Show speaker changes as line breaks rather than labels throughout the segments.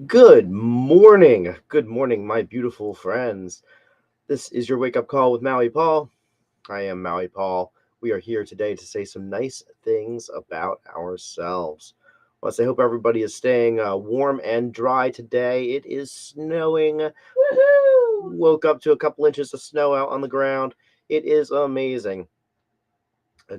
Good morning. Good morning, my beautiful friends. This is your wake up call with Maui Paul. I am Maui Paul. We are here today to say some nice things about ourselves. Well, I hope everybody is staying warm and dry today. It is snowing. Woohoo! Woke up to a couple inches of snow out on the ground. It is amazing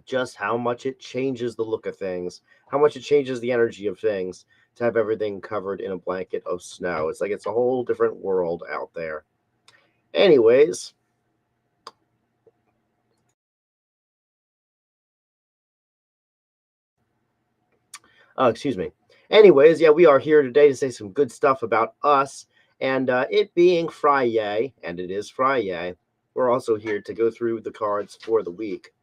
just how much it changes the look of things, how much it changes the energy of things to have everything covered in a blanket of snow. It's like it's a whole different world out there. Anyways, excuse me. Anyways, yeah, we are here today to say some good stuff about us. And it being Friday, and it is Friday, we're also here to go through the cards for the week.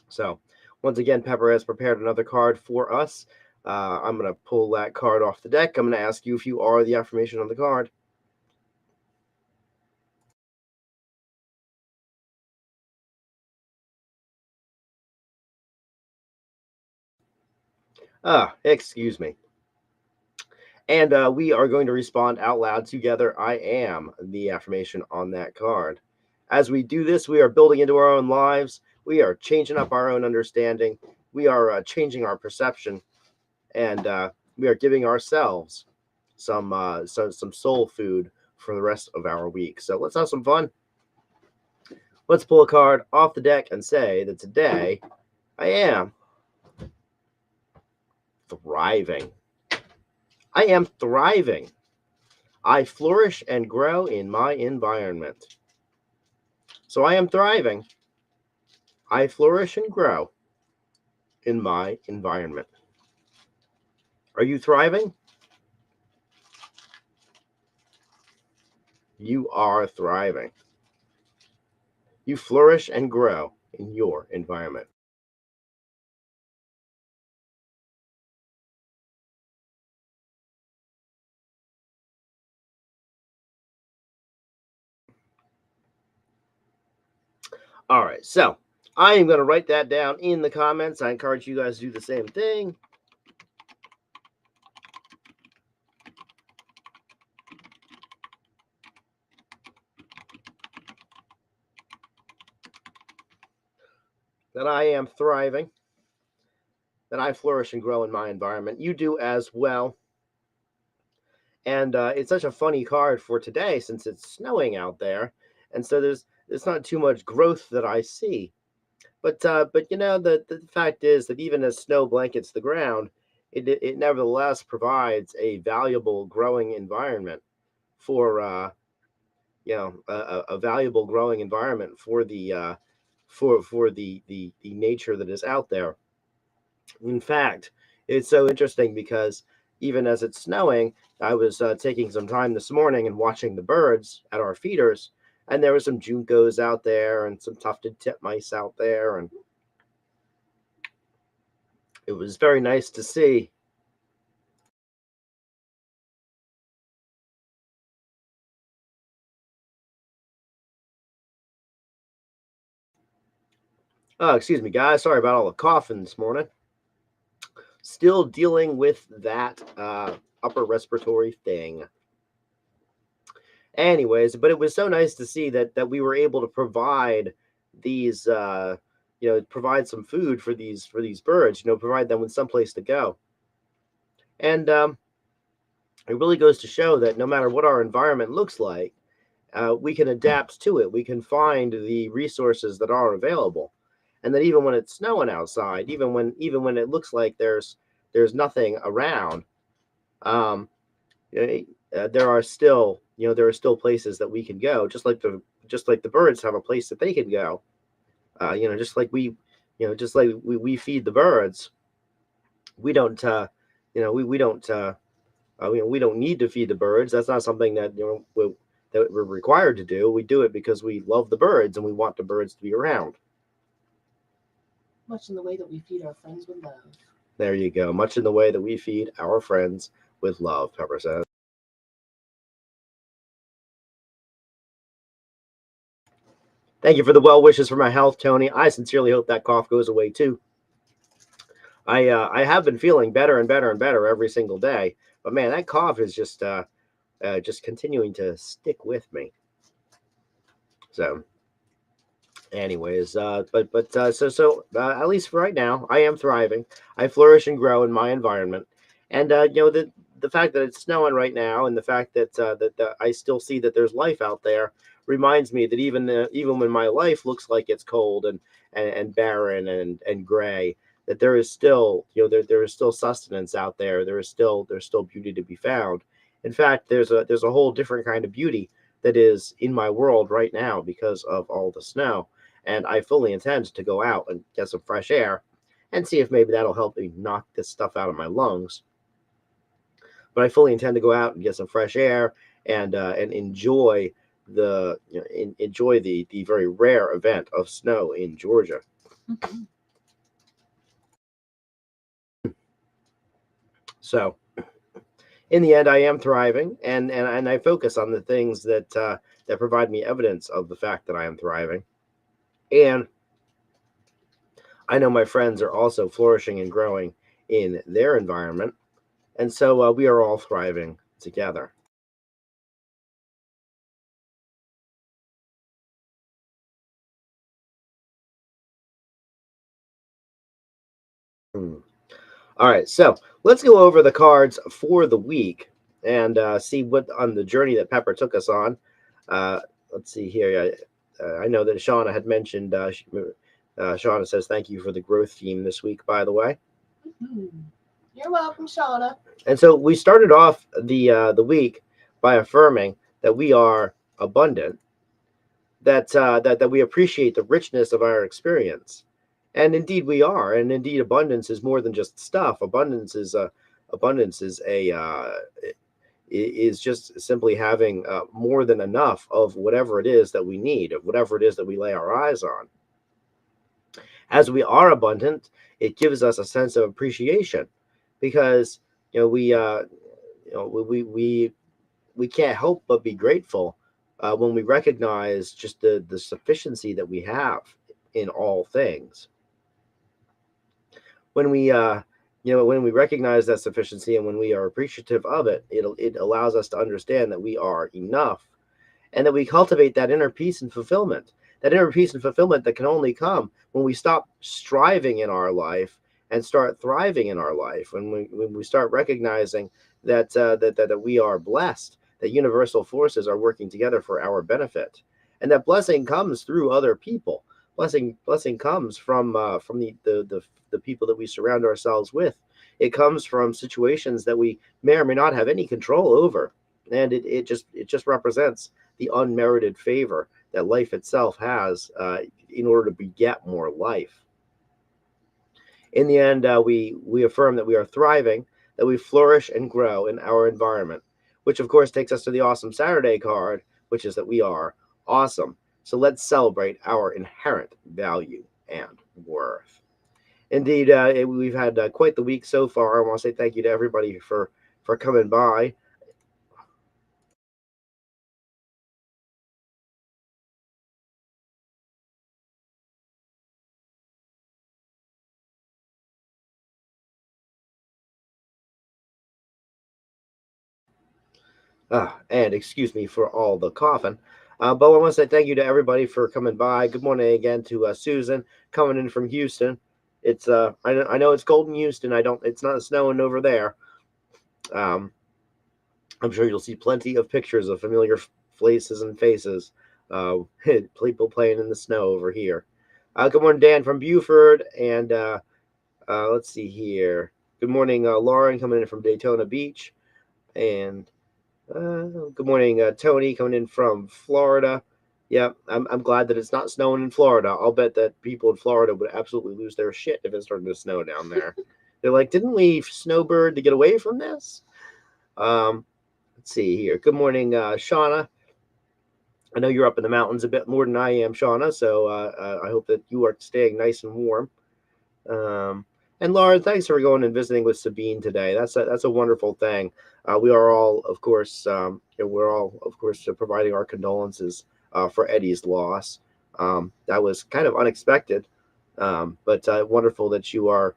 So, once again, Pepper has prepared another card for us. I'm going to pull that card off the deck. I'm going to ask you if you are the affirmation on the card. Excuse me. And we are going to respond out loud together. I am the affirmation on that card. As we do this, we are building into our own lives. We are changing up our own understanding. We are changing our perception, and we are giving ourselves some soul food for the rest of our week. So let's have some fun. Let's pull a card off the deck and say that today I am thriving. I am thriving. I flourish and grow in my environment. So I am thriving. I flourish and grow in my environment. Are you thriving? You are thriving. You flourish and grow in your environment. All right, so I am going to write that down in the comments. I encourage you guys to do the same thing. That I am thriving, that I flourish and grow in my environment. You do as well. And it's such a funny card for today since it's snowing out there, and so there's not too much growth that I see. But you know the fact is that even as snow blankets the ground, it nevertheless provides a valuable growing environment for a valuable growing environment for the nature that is out there. In fact, it's so interesting because even as it's snowing, I was taking some time this morning and watching the birds at our feeders, and there were some juncos out there and some tufted titmice out there, and it was very nice to see. Oh, excuse me, guys. Sorry about all the coughing this morning. Still dealing with that upper respiratory thing. Anyways, but it was so nice to see that we were able to provide these provide some food for these birds, provide them with some place to go. And it really goes to show that no matter what our environment looks like, we can adapt to it. We can find the resources that are available, and that even when it's snowing outside, even when it looks like there's nothing around, um, there are still there are still places that we can go, just like the birds have a place that they can go. Just like we feed the birds, we don't we don't we don't need to feed the birds. That's not something that that we're required to do. We do it because we love the birds and we want the birds to be around.
Much in the way that we feed our friends with love.
There you go. Much in the way that we feed our friends with love, Pepper says. Thank you for the well wishes for my health, Tony. I sincerely hope that cough goes away too. I have been feeling better and better and better every single day, But man, that cough is just continuing to stick with me. So, anyways, at least for right now, I am thriving. I flourish and grow in my environment, and the fact that it's snowing right now, and the fact that I still see that there's life out there, reminds me that even when my life looks like it's cold and barren and gray, that there is still there is still sustenance out there. There's still beauty to be found. In fact, there's a whole different kind of beauty that is in my world right now because of all the snow, and I fully intend to go out and get some fresh air and see if maybe that'll help me knock this stuff out of my lungs. But I fully intend to go out and get some fresh air and enjoy enjoy the very rare event of snow in Georgia. So in the end, I am thriving, and I focus on the things that provide me evidence of the fact that I am thriving. And I know my friends are also flourishing and growing in their environment, and so we are all thriving together. Hmm. All right, so let's go over the cards for the week and see what on the journey that Pepper took us on. Uh, let's see here. I know that Shauna had mentioned. Shauna says thank you for the growth theme this week, by the way.
You're welcome, Shauna.
And so we started off the week by affirming that we are abundant, that we appreciate the richness of our experience, and indeed we are, and indeed abundance is more than just stuff. Abundance is just simply having more than enough of whatever it is that we need, of whatever it is that we lay our eyes on. As we are abundant, it gives us a sense of appreciation because we we can't help but be grateful when we recognize just the sufficiency that we have in all things. When we when we recognize that sufficiency and when we are appreciative of it, it allows us to understand that we are enough, and that we cultivate that inner peace and fulfillment. That inner peace and fulfillment that can only come when we stop striving in our life and start thriving in our life. When we start recognizing that we are blessed, that universal forces are working together for our benefit, and that blessing comes through other people. Blessing comes from the people that we surround ourselves with. It comes from situations that we may or may not have any control over, and it just represents the unmerited favor that life itself has in order to beget more life. In the end, we affirm that we are thriving, that we flourish and grow in our environment, which of course takes us to the Awesome Saturday card, which is that we are awesome. So let's celebrate our inherent value and worth. Indeed, we've had quite the week so far. I want to say thank you to everybody for coming by. And excuse me for all the coughing. But I want to say thank you to everybody for coming by. Good morning again to Susan coming in from Houston. It's I know it's cold in Houston. I don't. It's not snowing over there. Um, I'm sure you'll see plenty of pictures of familiar places and faces. People playing in the snow over here. Good morning, Dan from Buford, and let's see here. Good morning, Lauren coming in from Daytona Beach, and good morning, Tony, coming in from Florida. Yeah, I'm glad that it's not snowing in Florida. I'll bet that people in Florida would absolutely lose their shit if it started to snow down there. They're like, didn't we snowbird to get away from this? Um, let's see here. Good morning, Shauna. I know you're up in the mountains a bit more than I am, Shauna, so I hope that you are staying nice and warm. And Lauren, thanks for going and visiting with Sabine today. That's a wonderful thing. We are all, of course, we're all, of course, providing our condolences for Eddie's loss. That was kind of unexpected, but wonderful that you are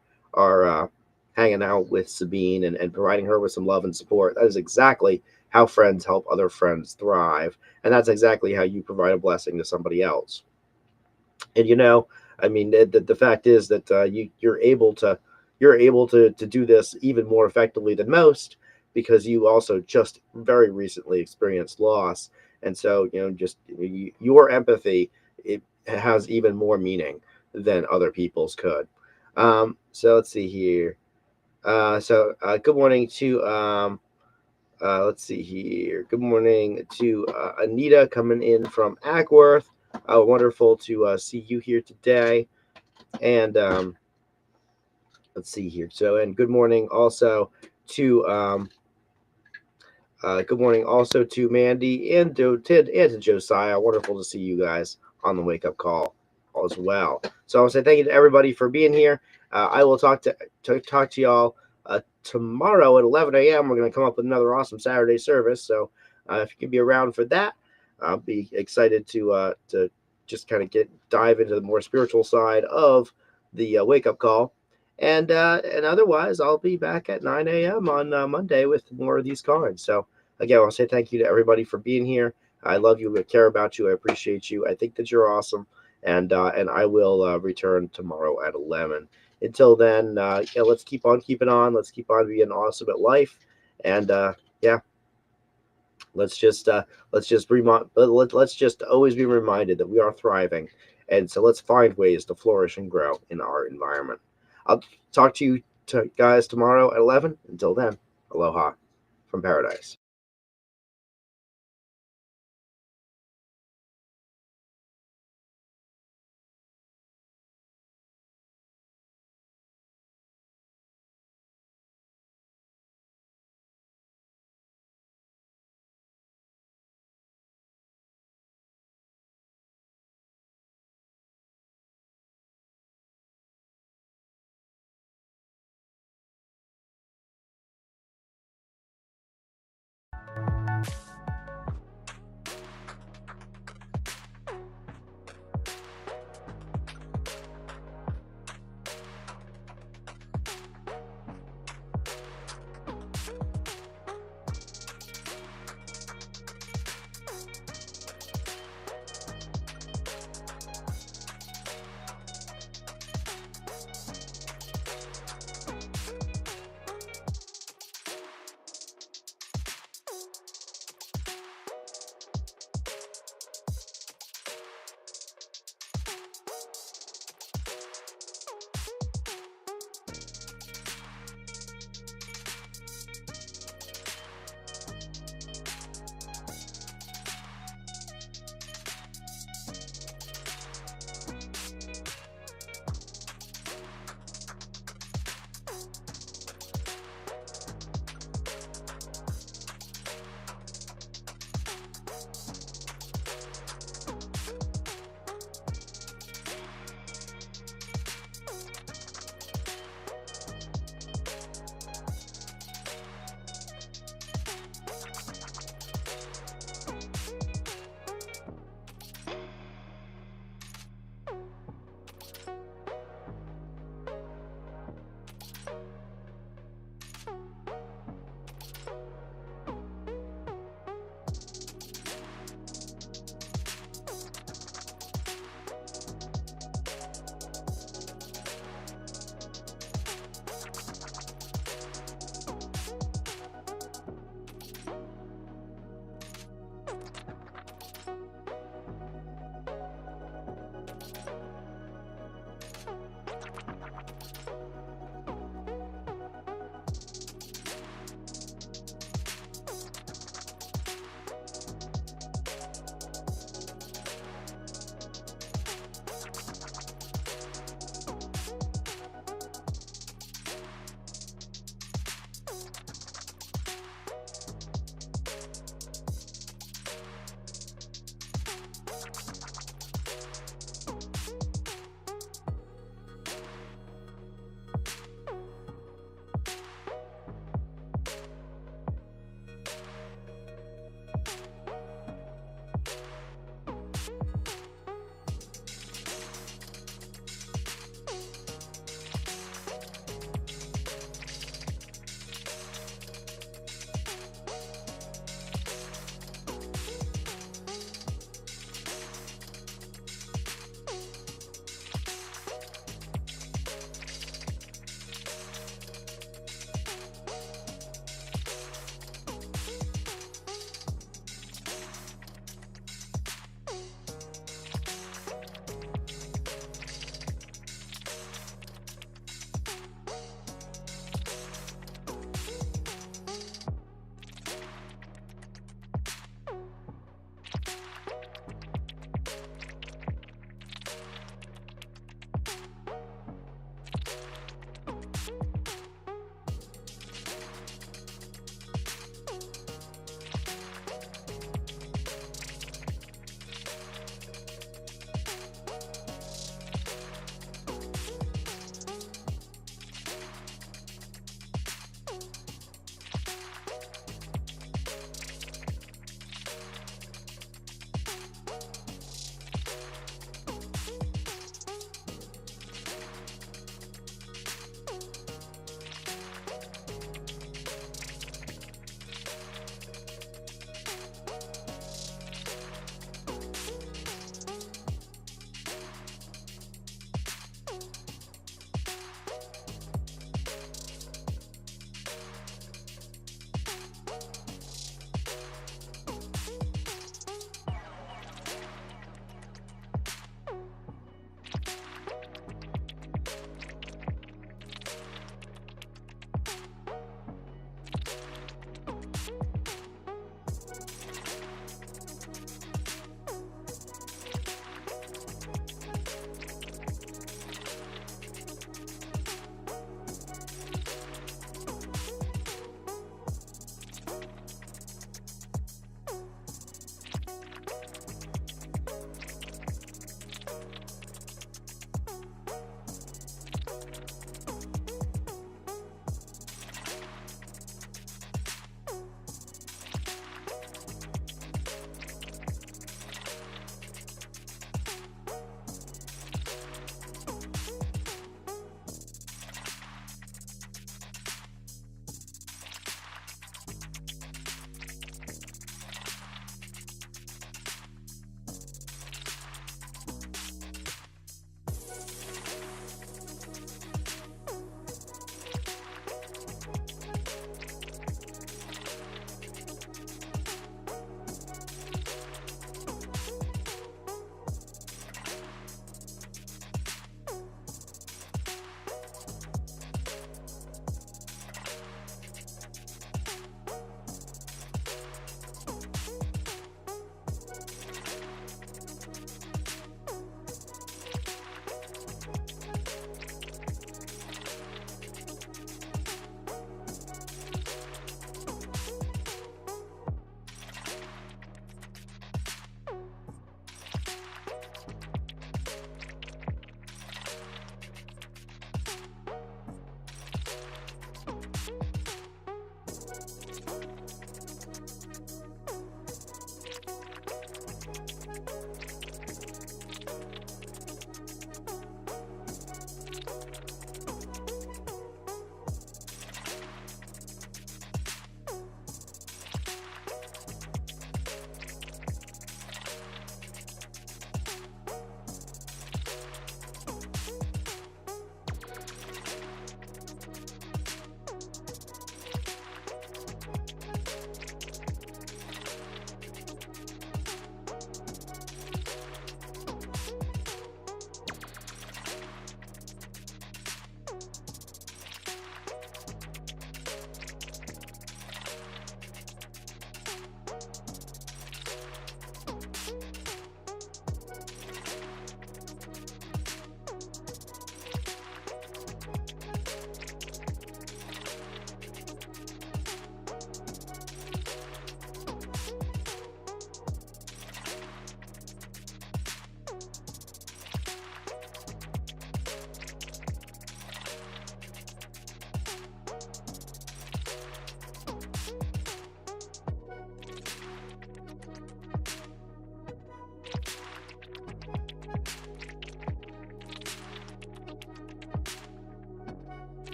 hanging out with Sabine and providing her with some love and support. That is exactly how friends help other friends thrive. And that's exactly how you provide a blessing to somebody else. And I mean, the fact is that you're able to do this even more effectively than most because you also just very recently experienced loss, and so just your empathy, it has even more meaning than other people's could. So let's see here. Good morning to let's see here. Good morning to Anita coming in from Ackworth. Wonderful to see you here today. And let's see here. And good morning also to Mandy and to Josiah. Wonderful to see you guys on the wake up call as well. So I want to say thank you to everybody for being here. I will talk to y'all tomorrow at 11 a.m. We're going to come up with another awesome Saturday service. So if you can be around for that, I'll be excited to just kind of dive into the more spiritual side of the wake up call. And otherwise, I'll be back at 9 a.m. on Monday with more of these cards. So again, I want to say thank you to everybody for being here. I love you. I care about you. I appreciate you. I think that you're awesome. And I will return tomorrow at 11. Until then, let's keep on keeping on. Let's keep on being awesome at life. And yeah, let's just let's just always be reminded that we are thriving. And so let's find ways to flourish and grow in our environment. I'll talk to you guys tomorrow at 11. Until then, aloha from paradise.